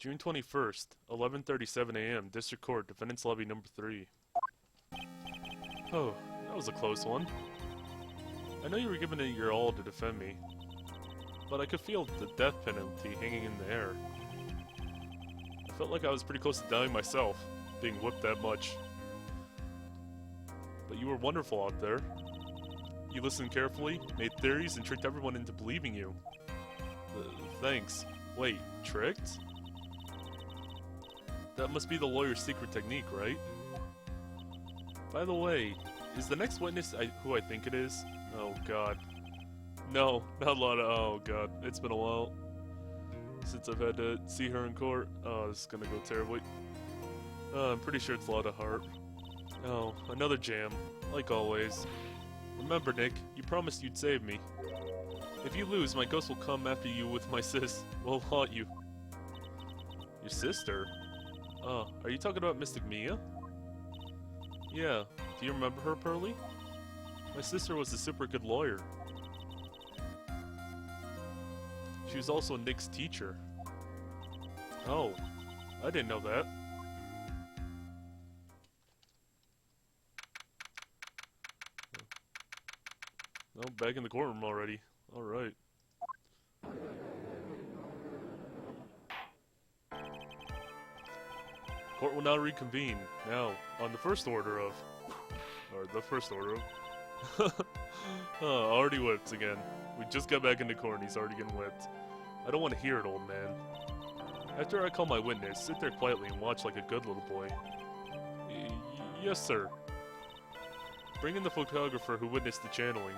June 21st, 11:37 a.m. District Court, Defendant's Lobby number 3. Oh, that was a close one. I know you were giving it your all to defend me, but I could feel the death penalty hanging in the air. I felt like I was pretty close to dying myself, being whipped that much. But you were wonderful out there. You listened carefully, made theories, and tricked everyone into believing you. Thanks. Wait, tricked? That must be the lawyer's secret technique, right? By the way, is the next witness who I think it is? Oh god. No, not Lana. Oh god, it's been a while since I've had to see her in court. Oh, this is gonna go terribly. I'm pretty sure it's Lana Hart. Oh, another jam, like always. Remember, Nick, you promised you'd save me. If you lose, my ghost will come after you with my sis. We'll haunt you. Your sister? Oh, are you talking about Mystic Mia? Yeah. Do you remember her, Pearly? My sister was a super good lawyer. She was also Nick's teacher. Oh, I didn't know that. Oh, back in the courtroom already. Alright. Court will now reconvene. Now, on the first order of... Or the first order of... Oh, already whipped again. We just got back into court and he's already getting whipped. I don't want to hear it, old man. After I call my witness, sit there quietly and watch like a good little boy. Yes, sir. Bring in the photographer who witnessed the channeling.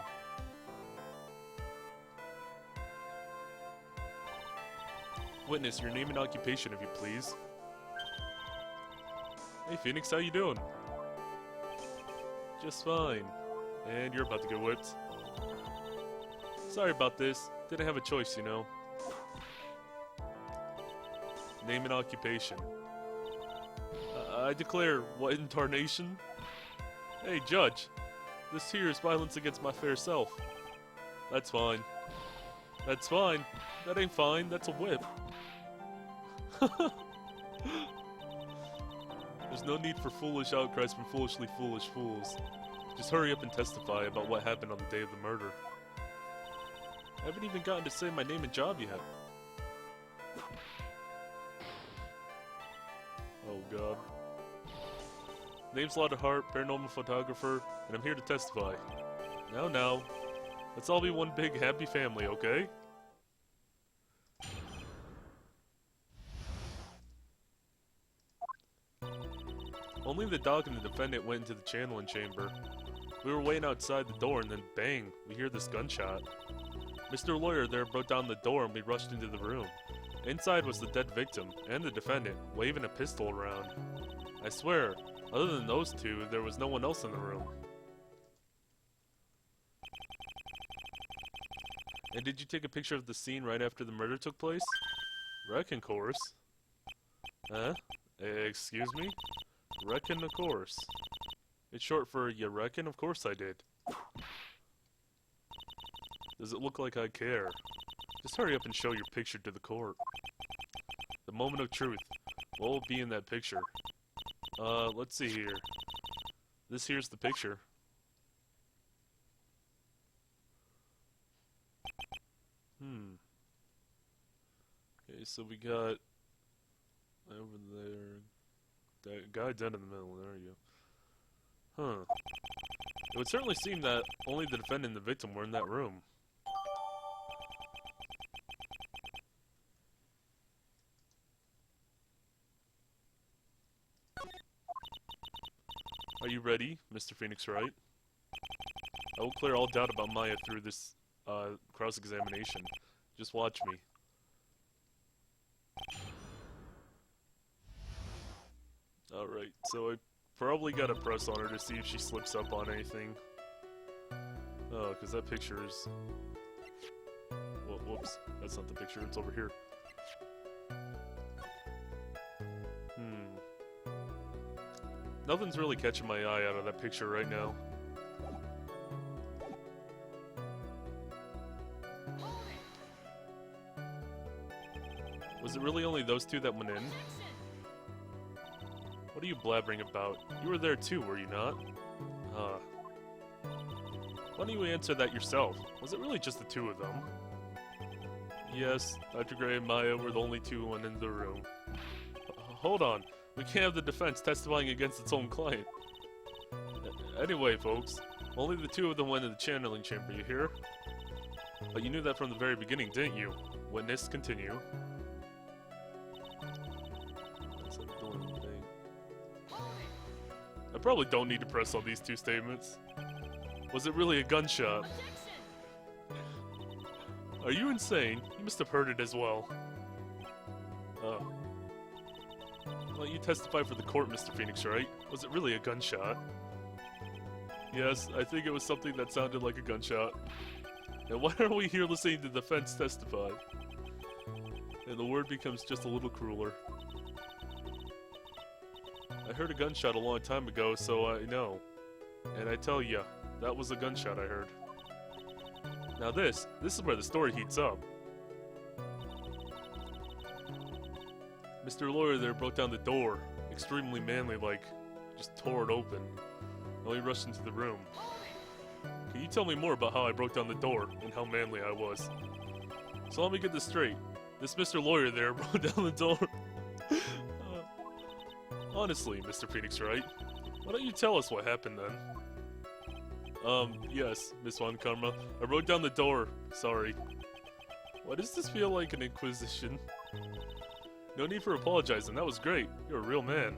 Witness, your name and occupation, if you please. Hey, Phoenix, how you doing? Just fine. And you're about to get whipped. Sorry about this. Didn't have a choice, you know. Name and occupation. I declare, what in tarnation? Hey, Judge. This here is violence against my fair self. That's fine. That's fine. That ain't fine. That's a whip. There's no need for foolish outcries from foolishly foolish fools. Just hurry up and testify about what happened on the day of the murder. I haven't even gotten to say my name and job yet. Oh god. Name's Lotta Hart, paranormal photographer, and I'm here to testify. Now, let's all be one big happy family, okay? Only the dog and the defendant went into the channeling chamber. We were waiting outside the door and then bang, we hear this gunshot. Mr. Lawyer there broke down the door and we rushed into the room. Inside was the dead victim and the defendant, waving a pistol around. I swear, other than those two, there was no one else in the room. And did you take a picture of the scene right after the murder took place? Reckon, course. Huh? Excuse me? Reckon, of course. It's short for you reckon? Of course I did. Does it look like I care? Just hurry up and show your picture to the court. The moment of truth. What will be in that picture? Let's see here. This here's the picture. Okay, so we got over there. That guy dead in the middle, there you go. Huh. It would certainly seem that only the defendant and the victim were in that room. Are you ready, Mr. Phoenix Wright? I will clear all doubt about Maya through this, cross-examination. Just watch me. Alright, so I probably gotta press on her to see if she slips up on anything. Oh, because that picture is... Well, whoops, that's not the picture, it's over here. Nothing's really catching my eye out of that picture right now. Was Was it really only those two that went in? What are you blabbering about? You were there too, were you not? Why don't you answer that yourself? Was it really just the two of them? Yes, Dr. Gray and Maya were the only two who went into the room. Hold on. We can't have the defense testifying against its own client. Anyway, folks, only the two of them went into the channeling chamber, you hear? But you knew that from the very beginning, didn't you? Witness, continue. I probably don't need to press on these two statements. Was it really a gunshot? Are you insane? You must have heard it as well. Well, you testify for the court, Mr. Phoenix, right? Was it really a gunshot? Yes, I think it was something that sounded like a gunshot. And why are we here listening to the defense testify? And the word becomes just a little crueler. I heard a gunshot a long time ago, so I know. And I tell ya, that was a gunshot I heard. Now this is where the story heats up. Mr. Lawyer there broke down the door, extremely manly-like, just tore it open. Then he rushed into the room. Can you tell me more about how I broke down the door, and how manly I was? So let me get this straight. This Mr. Lawyer there broke down the door. Honestly, Mr. Phoenix, Wright, why don't you tell us what happened then? Yes, Miss Von Karma. I broke down the door. Sorry. Why does this feel like an inquisition? No need for apologizing. That was great. You're a real man.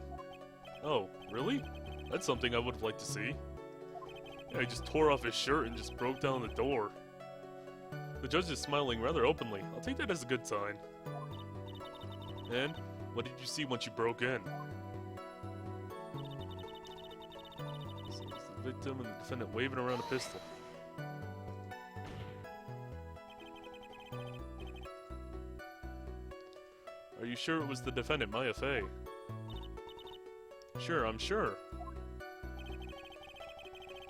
Oh, really? That's something I would have liked to see. Yeah, he just tore off his shirt and just broke down the door. The judge is smiling rather openly. I'll take that as a good sign. And what did you see once you broke in? The victim and the defendant waving around a pistol. Are you sure it was the defendant, Maya Fey? Sure, I'm sure.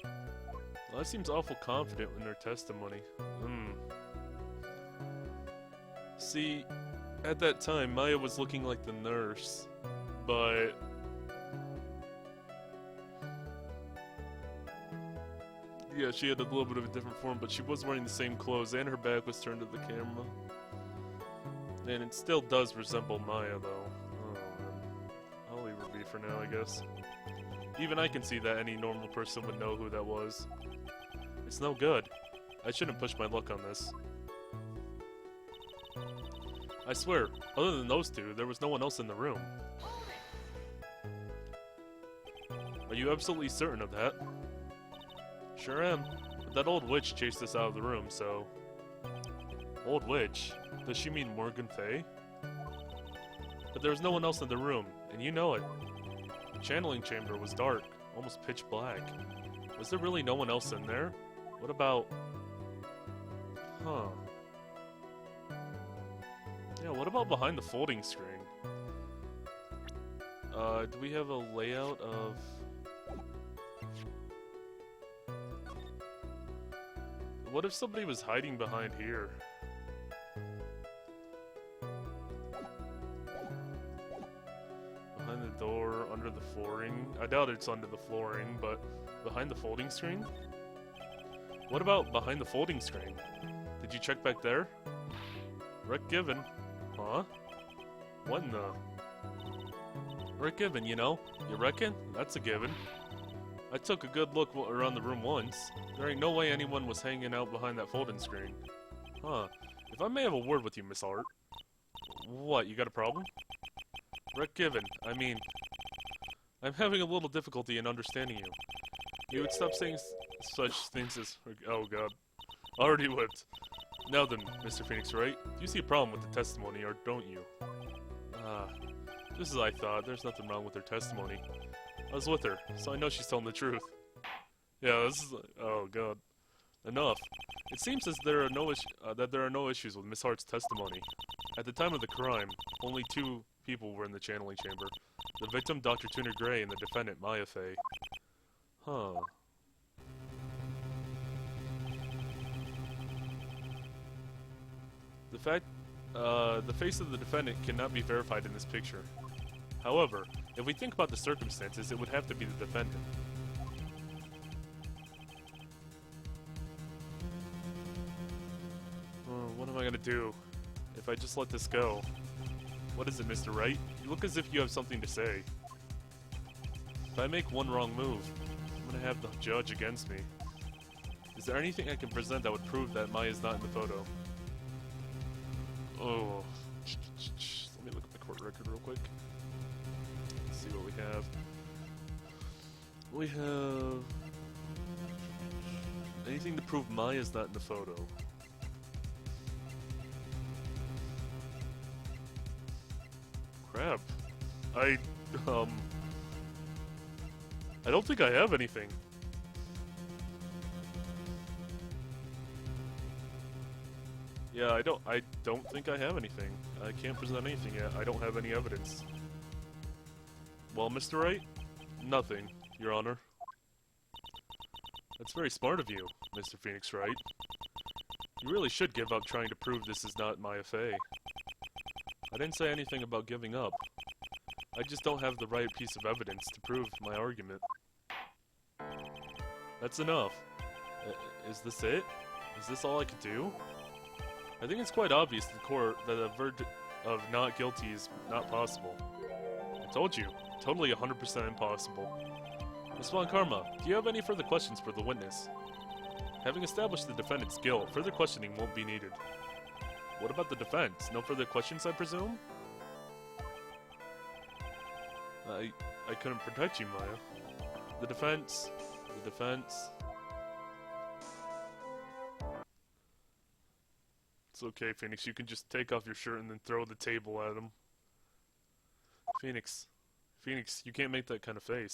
Well, that seems awful confident in their testimony. See, at that time, Maya was looking like the nurse, but... yeah, she had a little bit of a different form, but she was wearing the same clothes, and her back was turned to the camera. And it still does resemble Maya, though. Oh, man. I'll leave her be for now, I guess. Even I can see that any normal person would know who that was. It's no good. I shouldn't push my luck on this. I swear, other than those two, there was no one else in the room. Are you absolutely certain of that? Sure am. But that old witch chased us out of the room, so... Old witch? Does she mean Morgan Fey? But there was no one else in the room, and you know it. The channeling chamber was dark, almost pitch black. Was there really no one else in there? What about... Huh. Yeah, what about behind the folding screen? Do we have a layout of... What if somebody was hiding behind here? Behind the door, under the flooring. I doubt it's under the flooring, but behind the folding screen? What about behind the folding screen? Did you check back there? Rec given. Huh? What in the... Rec given, you know? You reckon? That's a given. I took a good look around the room once. There ain't no way anyone was hanging out behind that folding screen. Huh. If I may have a word with you, Miss Hart. What, you got a problem? Rec given. I mean... I'm having a little difficulty in understanding you. You would stop saying such things as... Oh god. Already whipped. Now then, Mr. Phoenix, Wright? Do you see a problem with the testimony, or don't you? Just as I thought. There's nothing wrong with her testimony. I was with her, so I know she's telling the truth. Yeah, this is... Oh god. Enough. It seems as there are no issues with Miss Hart's testimony. At the time of the crime, only two people were in the channeling chamber. The victim, Dr. Tuner Gray, and the defendant, Maya Fey. Huh. The fact The face of the defendant cannot be verified in this picture. However, if we think about the circumstances, it would have to be the defendant. What am I gonna do if I just let this go? What is it, Mr. Wright? You look as if you have something to say. If I make one wrong move, I'm gonna have the judge against me. Is there anything I can present that would prove that Maya's not in the photo? Oh. Let me look at my court record real quick. Let's see what we have. We have... anything to prove Maya's not in the photo. Crap. I don't think I have anything. Yeah, I don't think I have anything. I can't present anything yet. I don't have any evidence. Well, Mr. Wright? Nothing, Your Honor. That's very smart of you, Mr. Phoenix Wright. You really should give up trying to prove this is not Maya Fey. I didn't say anything about giving up. I just don't have the right piece of evidence to prove my argument. That's enough. Is this it? Is this all I could do? I think it's quite obvious to the court that a verdict of not guilty is not possible. I told you, totally 100% impossible. Ms. Von Karma, do you have any further questions for the witness? Having established the defendant's guilt, further questioning won't be needed. What about the defense? No further questions, I presume? I couldn't protect you, Maya. The defense... It's okay, Phoenix. You can just take off your shirt and then throw the table at him. Phoenix, you can't make that kind of face.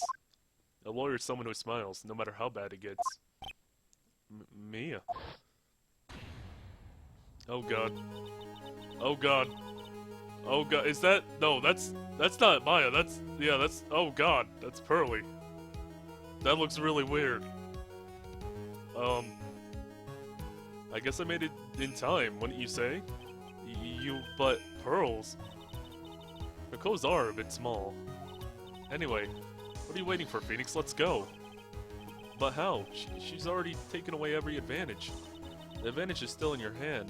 A lawyer is someone who smiles, no matter how bad it gets. Mia. Oh god. Oh god. Oh god, is that... No, that's not Maya, that's... Yeah, that's... Oh god, that's Pearly. That looks really weird. I guess I made it in time, wouldn't you say? But pearls... Her clothes are a bit small. Anyway, what are you waiting for, Phoenix? Let's go. But how? She's already taken away every advantage. The advantage is still in your hand.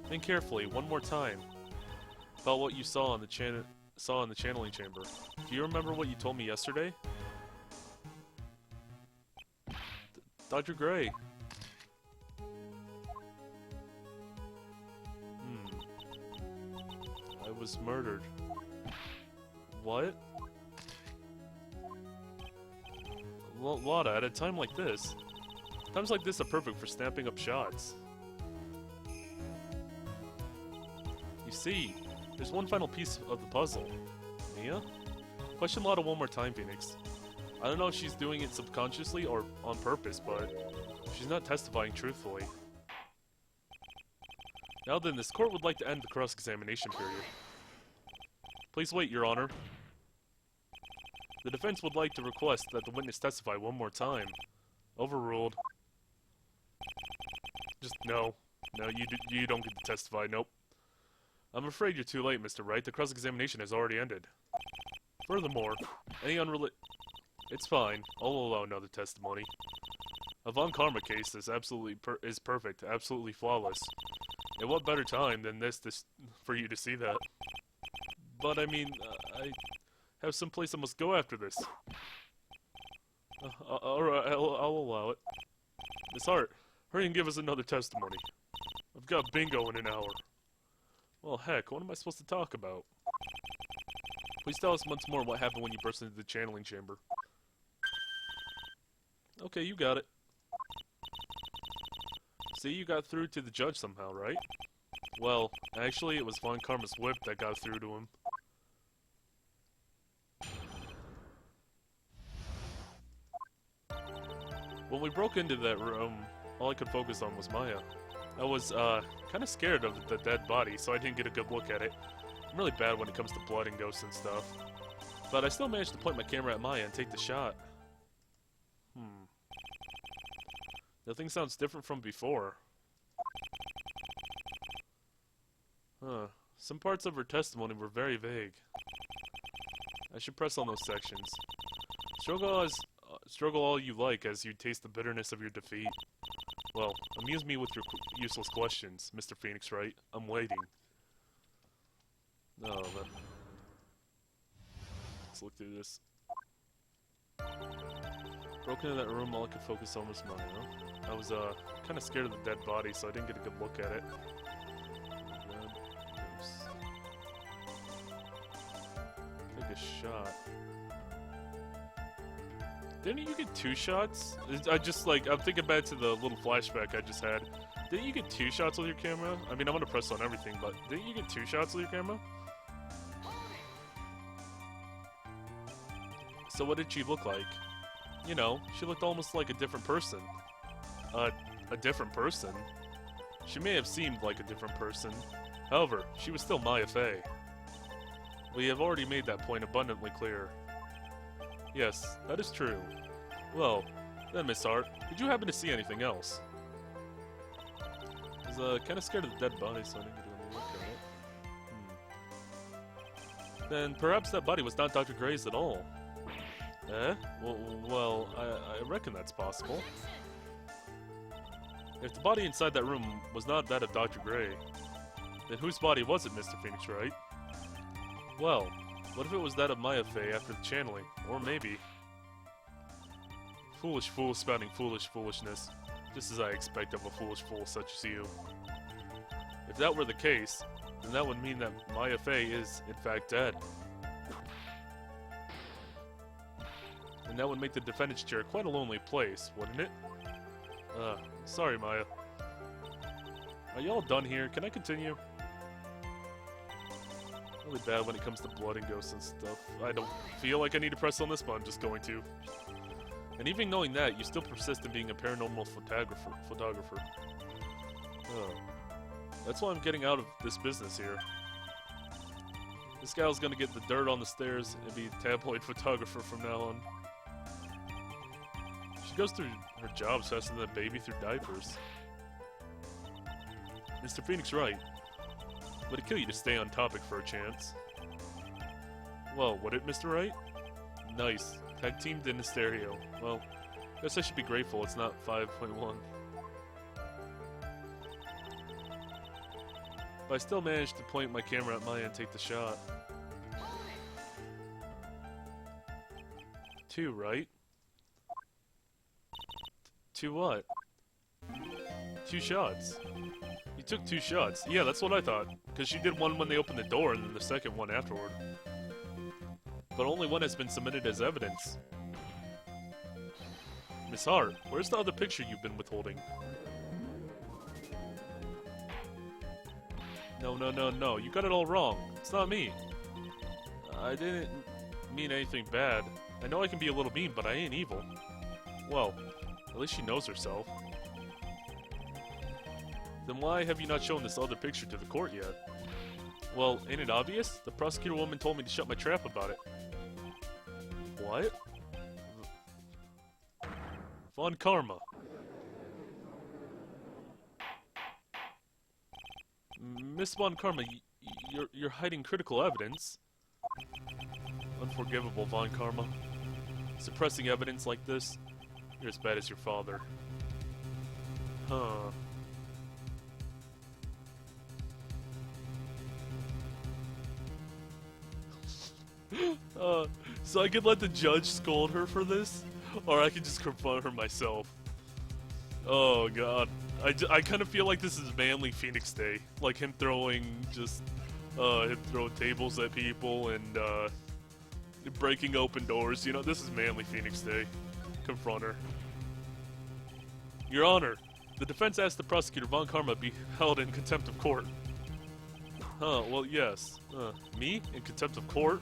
Think carefully, one more time. About what you saw in the channeling chamber. Do you remember what you told me yesterday? Dr. Gray. I was murdered. What? Lada, at a time like this. Times like this are perfect for snapping up shots. You see, there's one final piece of the puzzle. Mia? Question Lada one more time, Phoenix. I don't know if she's doing it subconsciously or on purpose, but she's not testifying truthfully. Now then, this court would like to end the cross-examination period. Please wait, Your Honor. The defense would like to request that the witness testify one more time. Overruled. Just no. No, you don't get to testify, nope. I'm afraid you're too late, Mr. Wright. The cross-examination has already ended. Furthermore, any It's fine. I'll allow another testimony. A Von Karma case is absolutely perfect, absolutely flawless. And what better time than this for you to see that? But I mean, I have some place I must go after this. Alright, I'll allow it. Miss Hart, hurry and give us another testimony. I've got bingo in an hour. Well, heck, what am I supposed to talk about? Please tell us once more what happened when you burst into the channeling chamber. Okay, you got it. See, you got through to the judge somehow, right? Well, actually, it was Von Karma's whip that got through to him. When we broke into that room, all I could focus on was Maya. I was, kind of scared of the dead body, so I didn't get a good look at it. I'm really bad when it comes to blood and ghosts and stuff. But I still managed to point my camera at Maya and take the shot. Nothing sounds different from before. Huh. Some parts of her testimony were very vague. I should press on those sections. Struggle all you like as you taste the bitterness of your defeat. Well, amuse me with your useless questions, Mr. Phoenix Wright. I'm waiting. Oh, man. Let's look through this. Broken in that room, all I could focus on was mine, huh? I was, kind of scared of the dead body, so I didn't get a good look at it. Take a shot. Didn't you get 2 shots? I'm thinking back to the little flashback I just had. Didn't you get 2 shots with your camera? I mean, I'm gonna press on everything, but didn't you get 2 shots with your camera? So what did she look like? You know, she looked almost like a different person. A different person? She may have seemed like a different person. However, she was still Maya Fey. We have already made that point abundantly clear. Yes, that is true. Well, then, Miss Hart, did you happen to see anything else? I was, kind of scared of the dead body, so I didn't get a look at it. Then, perhaps that body was not Dr. Gray's at all. Eh? Well, I reckon that's possible. If the body inside that room was not that of Dr. Gray, then whose body was it, Mr. Phoenix Wright? Well, what if it was that of Maya Fey after the channeling? Or maybe... Foolish fool spouting foolishness, just as I expect of a foolish fool such as you. If that were the case, then that would mean that Maya Fey is, in fact, dead. And that would make the defendant's chair quite a lonely place, wouldn't it? Sorry, Maya. Are you all done here? Can I continue? Really bad when it comes to blood and ghosts and stuff. I don't feel like I need to press on this, but I'm just going to. And even knowing that, you still persist in being a paranormal photographer. That's why I'm getting out of this business here. This gal's gonna get the dirt on the stairs and be a tabloid photographer from now on. She goes through her jobs faster than a baby through diapers. Mr. Phoenix Wright, would it kill you to stay on topic for a chance? Well, would it, Mr. Wright? Nice. Tag teamed in the stereo. Well, guess I should be grateful it's not 5.1. But I still managed to point my camera at Maya and take the shot. 2, right? 2 what? 2 shots. You took 2 shots. Yeah, that's what I thought. Because she did one when they opened the door and then the second one afterward. But only one has been submitted as evidence. Miss Hart, where's the other picture you've been withholding? No, you got it all wrong. It's not me. I didn't mean anything bad. I know I can be a little mean, but I ain't evil. Well, at least she knows herself. Then why have you not shown this other picture to the court yet? Well, ain't it obvious? The prosecutor woman told me to shut my trap about it. What? Von Karma. Miss Von Karma, you're hiding critical evidence. Unforgivable, Von Karma. Suppressing evidence like this, you're as bad as your father. Huh. So I could let the judge scold her for this, or I could just confront her myself. Oh god. I kind of feel like this is manly Phoenix Day. Like him throwing tables at people and breaking open doors. You know, this is manly Phoenix Day. Confront her. Your Honor, the defense asked the prosecutor Von Karma be held in contempt of court. Huh, well yes. Me? In contempt of court?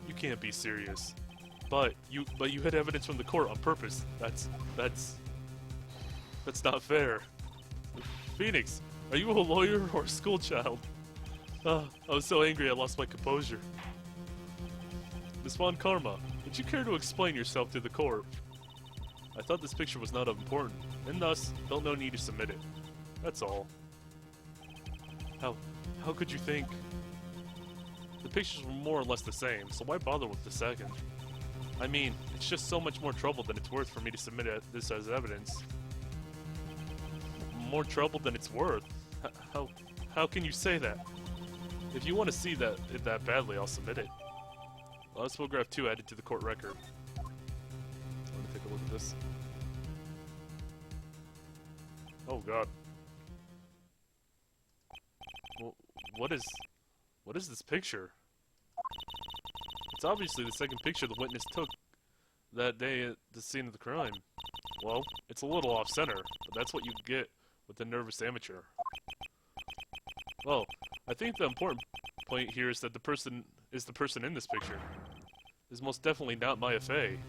You can't be serious. But you had evidence from the court on purpose. That's not fair. Phoenix, are you a lawyer or a schoolchild? I was so angry I lost my composure. Miss Von Karma, would you care to explain yourself to the court? I thought this picture was not of importance, and thus felt no need to submit it. That's all. How could you think? The pictures were more or less the same, so why bother with the second? I mean, it's just so much more trouble than it's worth for me to submit this as evidence. More trouble than it's worth? How can you say that? If you want to see it that badly, I'll submit it. Let's photograph 2 added to the court record. Let me take a look at this. Oh god. Well, what is this picture? It's obviously the second picture the witness took that day at the scene of the crime. Well, it's a little off-center, but that's what you get with a nervous amateur. Well, I think the important point here is that the person in this picture is most definitely not Maya Fey.